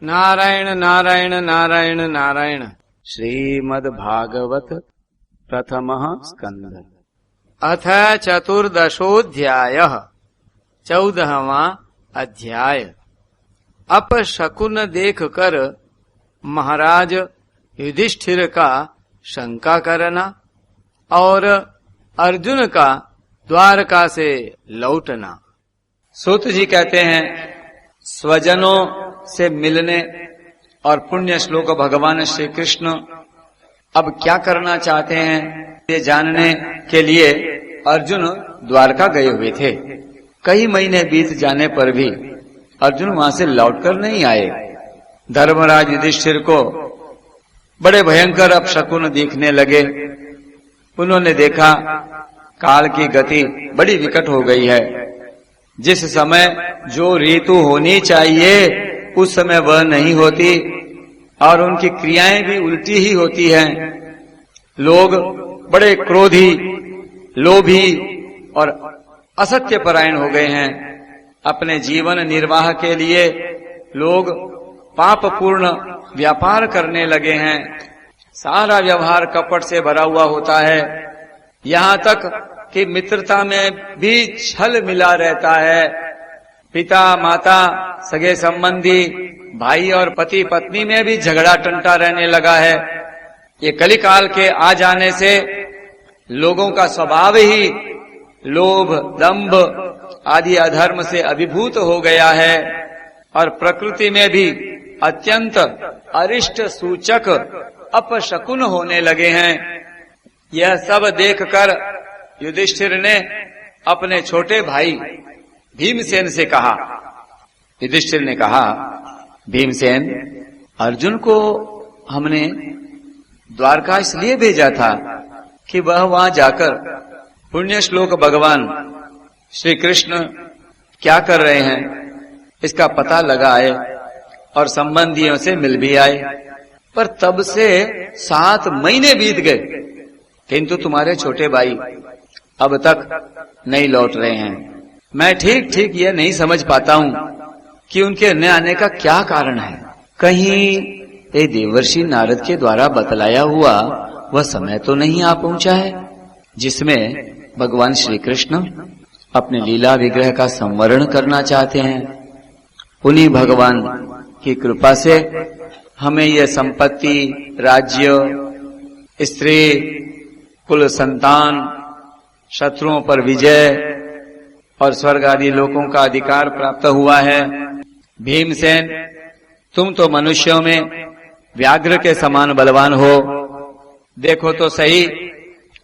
नारायण नारायण नारायण नारायण। श्रीमद्भागवत प्रथमः स्कंध अथ चतुर्दशोऽध्यायः 14वां अध्याय। अपशकुन देख कर महाराज युधिष्ठिर का शंका करना और अर्जुन का द्वारका से लौटना। सूत जी कहते हैं, स्वजनों से मिलने और पुण्य श्लोक भगवान श्री कृष्ण अब क्या करना चाहते हैं ये जानने के लिए अर्जुन द्वारका गए हुए थे। कई महीने बीत जाने पर भी अर्जुन वहां से लौटकर नहीं आए। धर्मराज युधिष्ठिर को बड़े भयंकर अपशकुन दिखने लगे। उन्होंने देखा काल की गति बड़ी विकट हो गई है। जिस समय जो ऋतु होनी चाहिए उस समय वह नहीं होती और उनकी क्रियाएं भी उल्टी ही होती हैं। लोग बड़े क्रोधी, लोभी और असत्य परायण हो गए हैं। अपने जीवन निर्वाह के लिए लोग पापपूर्ण व्यापार करने लगे हैं। सारा व्यवहार कपट से भरा हुआ होता है। यहाँ तक कि मित्रता में भी छल मिला रहता है। पिता माता, सगे संबंधी, भाई और पति पत्नी में भी झगड़ा टंटा रहने लगा है। ये कलिकाल के आ जाने से लोगों का स्वभाव ही लोभ, दंभ आदि अधर्म से अभिभूत हो गया है और प्रकृति में भी अत्यंत अरिष्ट सूचक अपशकुन होने लगे हैं। यह सब देखकर युधिष्ठिर ने अपने छोटे भाई भीमसेन से कहा। युधिष्ठिर ने कहा, भीमसेन, अर्जुन को हमने द्वारका इसलिए भेजा था कि वह वहां जाकर पुण्य श्लोक भगवान श्री कृष्ण क्या कर रहे हैं इसका पता लगाए और संबंधियों से मिल भी आए। पर तब से 7 महीने बीत गए, किंतु तुम्हारे छोटे भाई अब तक नहीं लौट रहे हैं। मैं ठीक ठीक यह नहीं समझ पाता हूँ कि उनके न आने का क्या कारण है। कहीं ये देवर्षि नारद के द्वारा बतलाया हुआ वह समय तो नहीं आ पहुंचा है जिसमें भगवान श्री कृष्ण अपने लीला विग्रह का संवरण करना चाहते हैं। उन्हीं भगवान की कृपा से हमें यह संपत्ति, राज्य, स्त्री, कुल संतान, शत्रुओं पर विजय और स्वर्ग आदि लोकों का अधिकार प्राप्त हुआ है। भीमसेन, तुम तो मनुष्यों में व्याघ्र के समान बलवान हो। देखो तो सही,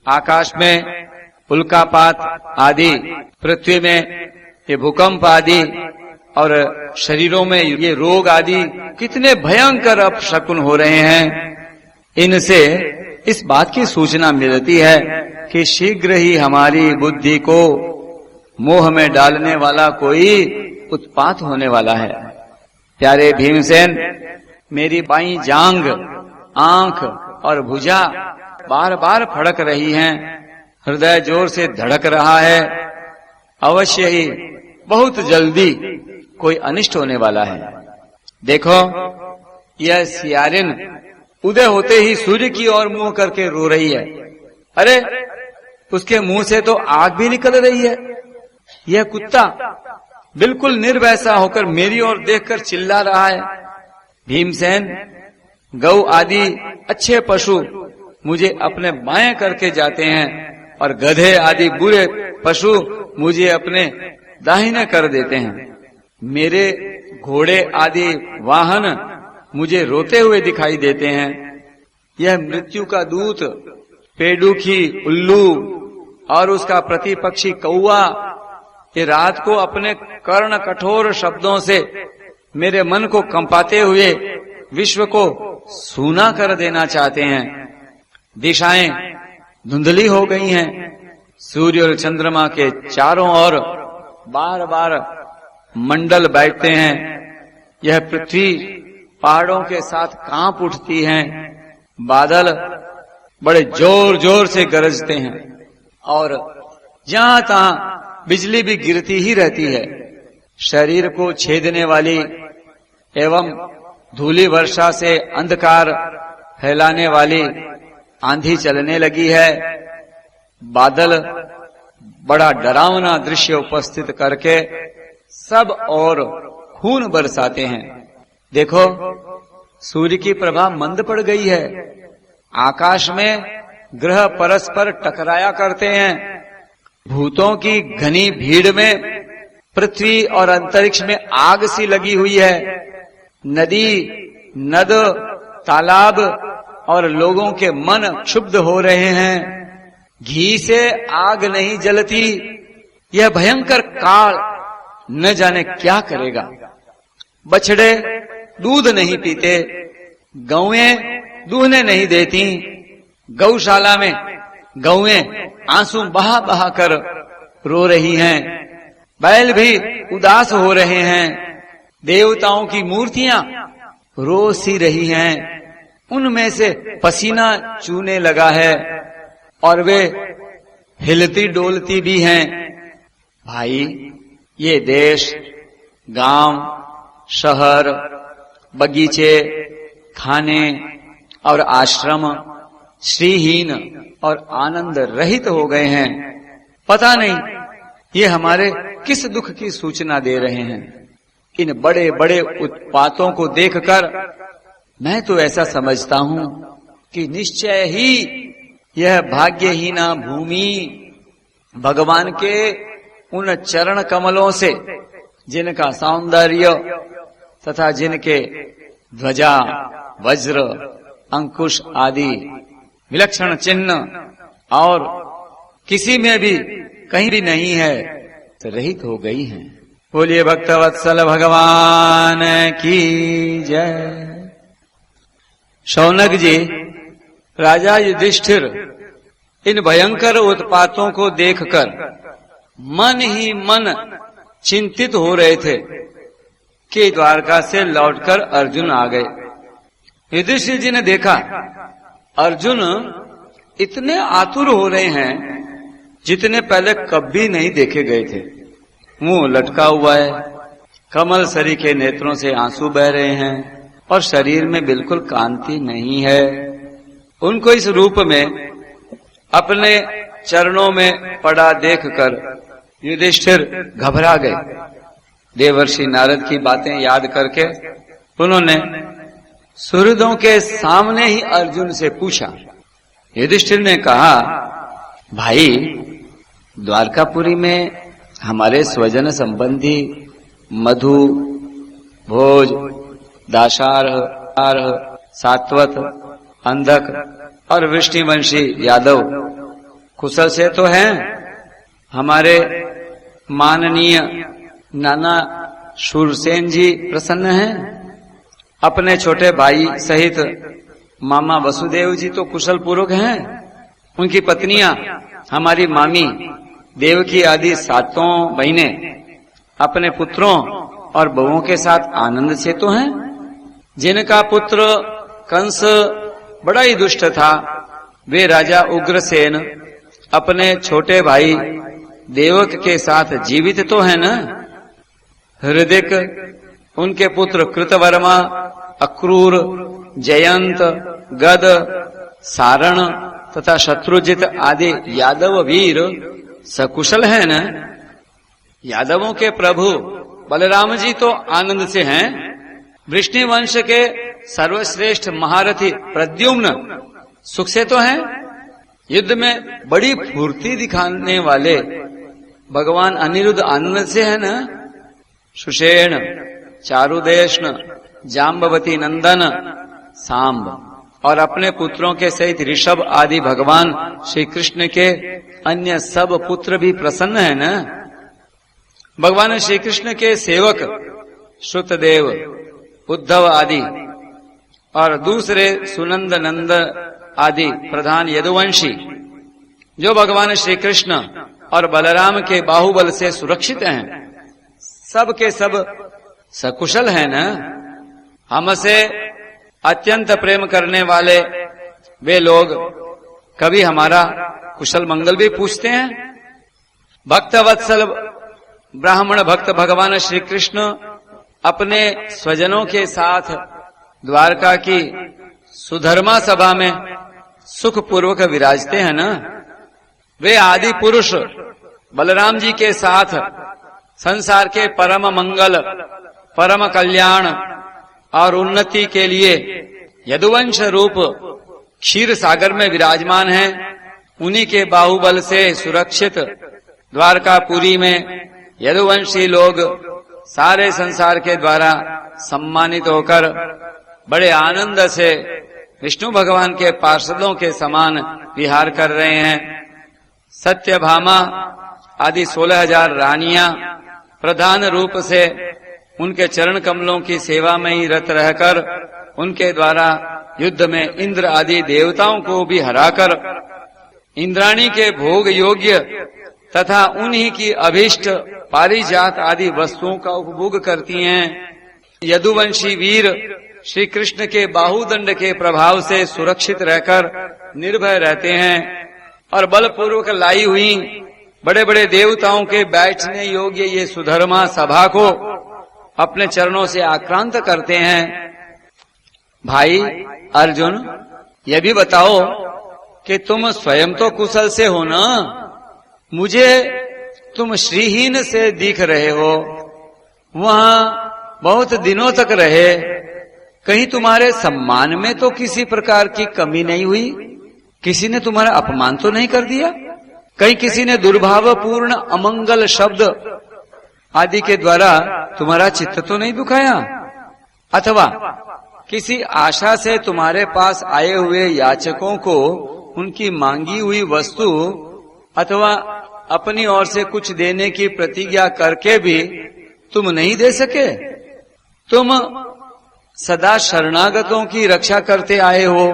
आकाश में उल्कापात आदि, पृथ्वी में ये भूकंप आदि और शरीरों में ये रोग आदि कितने भयंकर अपशकुन हो रहे हैं। इनसे इस बात की सूचना मिलती है कि शीघ्र ही हमारी बुद्धि को मोह में डालने वाला कोई उत्पात होने वाला है। प्यारे भीमसेन, मेरी बाईं जांग, आंख और भुजा बार बार फड़क रही हैं। हृदय जोर से धड़क रहा है। अवश्य ही बहुत जल्दी कोई अनिष्ट होने वाला है। देखो, यह सियारिन उदय होते ही सूर्य की ओर मुंह करके रो रही है। अरे, उसके मुंह से तो आग भी निकल रही है। यह कुत्ता बिल्कुल निर्वैसा होकर मेरी ओर देखकर चिल्ला रहा है। भीमसेन, गौ आदि अच्छे पशु मुझे अपने बाएं करके जाते हैं और गधे आदि बुरे पशु मुझे अपने दाहिने कर देते हैं। मेरे घोड़े आदि वाहन मुझे रोते हुए दिखाई देते हैं। यह मृत्यु का दूत पेडुखी, उल्लू और उसका प्रतिपक्षी कौआ ये रात को अपने कर्ण कठोर शब्दों से मेरे मन को कंपाते हुए विश्व को सूना कर देना चाहते हैं। दिशाएं धुंधली हो गई हैं। सूर्य और चंद्रमा के चारों ओर बार बार मंडल बैठते हैं। यह पृथ्वी पहाड़ों के साथ कांप उठती है। बादल बड़े जोर जोर से गरजते हैं और जहां तहां बिजली भी गिरती ही रहती है। शरीर को छेदने वाली एवं धूली वर्षा से अंधकार फैलाने वाली आंधी चलने लगी है। बादल बड़ा डरावना दृश्य उपस्थित करके सब और खून बरसाते हैं। देखो, सूर्य की प्रभा मंद पड़ गई है। आकाश में ग्रह परस्पर टकराया करते हैं। भूतों की घनी भीड़ में पृथ्वी और अंतरिक्ष में आग सी लगी हुई है। नदी, नद, तालाब और लोगों के मन क्षुब्ध हो रहे हैं। घी से आग नहीं जलती। यह भयंकर काल न जाने क्या करेगा। बछड़े दूध नहीं पीते, गौएं दूहने नहीं देती। गौशाला में गौएं आंसू बहा बहा कर रो रही हैं। बैल भी उदास हो रहे हैं। देवताओं की मूर्तियां रो सी रही हैं। उनमें से पसीना चूने लगा है और वे हिलती डोलती भी हैं। भाई, ये देश, गांव, शहर, बगीचे, खाने और आश्रम श्रीहीन और आनंद रहित हो गए हैं। पता नहीं ये हमारे किस दुख की सूचना दे रहे हैं। इन बड़े बड़े उत्पातों को देखकर मैं तो ऐसा समझता हूं कि निश्चय ही यह भाग्यहीना भूमि भगवान के उन चरण कमलों से, जिनका सौंदर्य तथा जिनके ध्वजा, वज्र, अंकुश आदि विलक्षण चिन्ह और किसी में भी कहीं भी नहीं है, तो रहित हो गई हैं। बोलिए भक्तवत्सल भगवान की जय। शौनक जी, राजा युधिष्ठिर इन भयंकर उत्पातों को देखकर मन ही मन चिंतित हो रहे थे कि द्वारका से लौटकर अर्जुन आ गए। युधिष्ठिर जी ने देखा अर्जुन इतने आतुर हो रहे हैं जितने पहले कभी नहीं देखे गए थे। मुंह लटका हुआ है, कमल सरी के नेत्रों से आंसू बह रहे हैं और शरीर में बिल्कुल कांति नहीं है। उनको इस रूप में अपने चरणों में पड़ा देखकर युधिष्ठिर घबरा गए। देवर्षि नारद की बातें याद करके उन्होंने सुहृदों के सामने ही अर्जुन से पूछा। युधिष्ठिर ने कहा, भाई, द्वारकापुरी में हमारे स्वजन संबंधी मधु, भोज, दाशार्ह, सात्वत, अंधक और वृष्टिवंशी यादव कुशल से तो हैं। हमारे माननीय नाना शूरसेन जी प्रसन्न हैं। अपने छोटे भाई सहित मामा वसुदेव जी तो कुशल पूर्वक हैं। उनकी पत्नियां हमारी मामी देवकी आदि सातों बहनें अपने पुत्रों और बहुओं के साथ आनंद से तो हैं। जिनका पुत्र कंस बड़ा ही दुष्ट था, वे राजा उग्रसेन अपने छोटे भाई देवक के साथ जीवित तो है न। हृदिक, उनके पुत्र कृतवर्मा, अक्रूर, जयंत, गद, सारण तथा शत्रुजित आदि यादव वीर सकुशल है न। यादवों के प्रभु बलराम जी तो आनंद से हैं। वृष्णिवंश के सर्वश्रेष्ठ महारथी प्रद्युम्न सुख से तो हैं। युद्ध में बड़ी फुर्ती दिखाने वाले भगवान अनिरुद्ध आनंद से है न। सुषेण, चारुदेष्ण, जाम्बवती नंदन, सांब और अपने पुत्रों के सहित ऋषभ आदि भगवान श्री कृष्ण के अन्य सब पुत्र भी प्रसन्न है न। भगवान श्री कृष्ण के सेवक श्रुतदेव, उद्धव आदि और दूसरे सुनंद नंद आदि प्रधान यदुवंशी जो भगवान श्री कृष्ण और बलराम के बाहुबल से सुरक्षित हैं, सब के सब सकुशल हैं न। हमसे अत्यंत प्रेम करने वाले वे लोग कभी हमारा कुशल मंगल भी पूछते हैं। भक्तवत्सल ब्राह्मण भक्त भगवान श्री कृष्ण अपने स्वजनों के साथ द्वारका की सुधर्मा सभा में सुख पूर्वक विराजते हैं ना, वे आदि पुरुष बलराम जी के साथ संसार के परम मंगल, परम कल्याण और उन्नति के लिए यदुवंश रूप क्षीर सागर में विराजमान हैं। उन्हीं के बाहुबल से सुरक्षित द्वारकापुरी में यदुवंशी लोग सारे संसार के द्वारा सम्मानित होकर बड़े आनंद से विष्णु भगवान के पार्षदों के समान विहार कर रहे हैं। सत्यभामा आदि 16,000 रानियां प्रधान रूप से उनके चरण कमलों की सेवा में ही रत रहकर उनके द्वारा युद्ध में इंद्र आदि देवताओं को भी हराकर इंद्राणी के भोग योग्य तथा उन्हीं की अभीष्ट पारिजात आदि वस्तुओं का उपभोग करती हैं। यदुवंशी वीर श्री कृष्ण के बाहुदंड के प्रभाव से सुरक्षित रहकर निर्भय रहते हैं और बलपूर्वक लाई हुई बड़े बड़े देवताओं के बैठने योग्य ये सुधर्मा सभा को अपने चरणों से आक्रांत करते हैं। भाई अर्जुन, यह भी बताओ कि तुम स्वयं तो कुशल से हो ना, मुझे तुम श्रीहीन से दिख रहे हो, वहां बहुत दिनों तक रहे, कहीं तुम्हारे सम्मान में तो किसी प्रकार की कमी नहीं हुई? किसी ने तुम्हारा अपमान तो नहीं कर दिया? कहीं किसी ने दुर्भावपूर्ण अमंगल शब्द आदि के द्वारा तुम्हारा चित्त तो नहीं दुखाया? अथवा किसी आशा से तुम्हारे पास आए हुए याचकों को उनकी मांगी हुई वस्तु अथवा अपनी ओर से कुछ देने की प्रतिज्ञा करके भी तुम नहीं दे सके? तुम सदा शरणागतों की रक्षा करते आए हो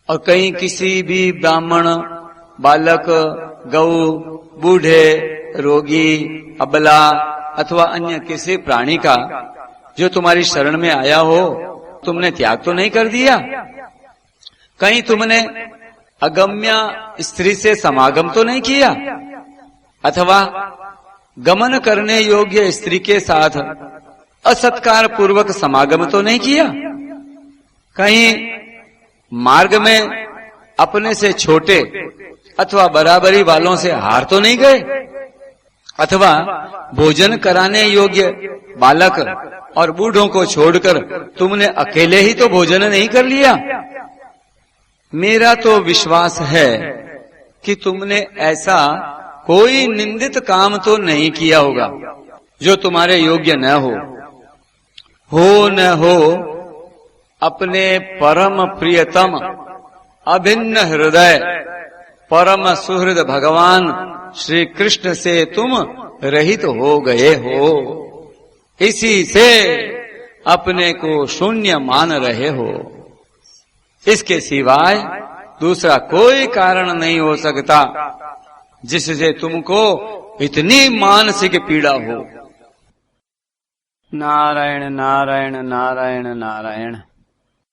और कहीं किसी भी ब्राह्मण, बालक, गौ, बूढ़े, रोगी, अबला अथवा अन्य किसी प्राणी का जो तुम्हारी शरण में आया हो तुमने त्याग तो नहीं कर दिया? कहीं तुमने अगम्या स्त्री से समागम तो नहीं किया? अथवा गमन करने योग्य स्त्री के साथ असत्कार पूर्वक समागम तो नहीं किया? कहीं मार्ग में अपने से छोटे अथवा बराबरी वालों से हार तो नहीं गए? अथवा भोजन कराने योग्य बालक और बूढ़ों को छोड़कर तुमने अकेले ही तो भोजन नहीं कर लिया? मेरा तो विश्वास है कि तुमने ऐसा कोई निंदित काम तो नहीं किया होगा जो तुम्हारे योग्य न हो न हो अपने परम प्रियतम अभिन्न हृदय परम सुहृद भगवान श्री कृष्ण से तुम रहित हो गए हो, इसी से अपने को शून्य मान रहे हो। इसके सिवाय दूसरा कोई कारण नहीं हो सकता जिससे तुमको इतनी मानसिक पीड़ा हो। नारायण नारायण नारायण नारायण।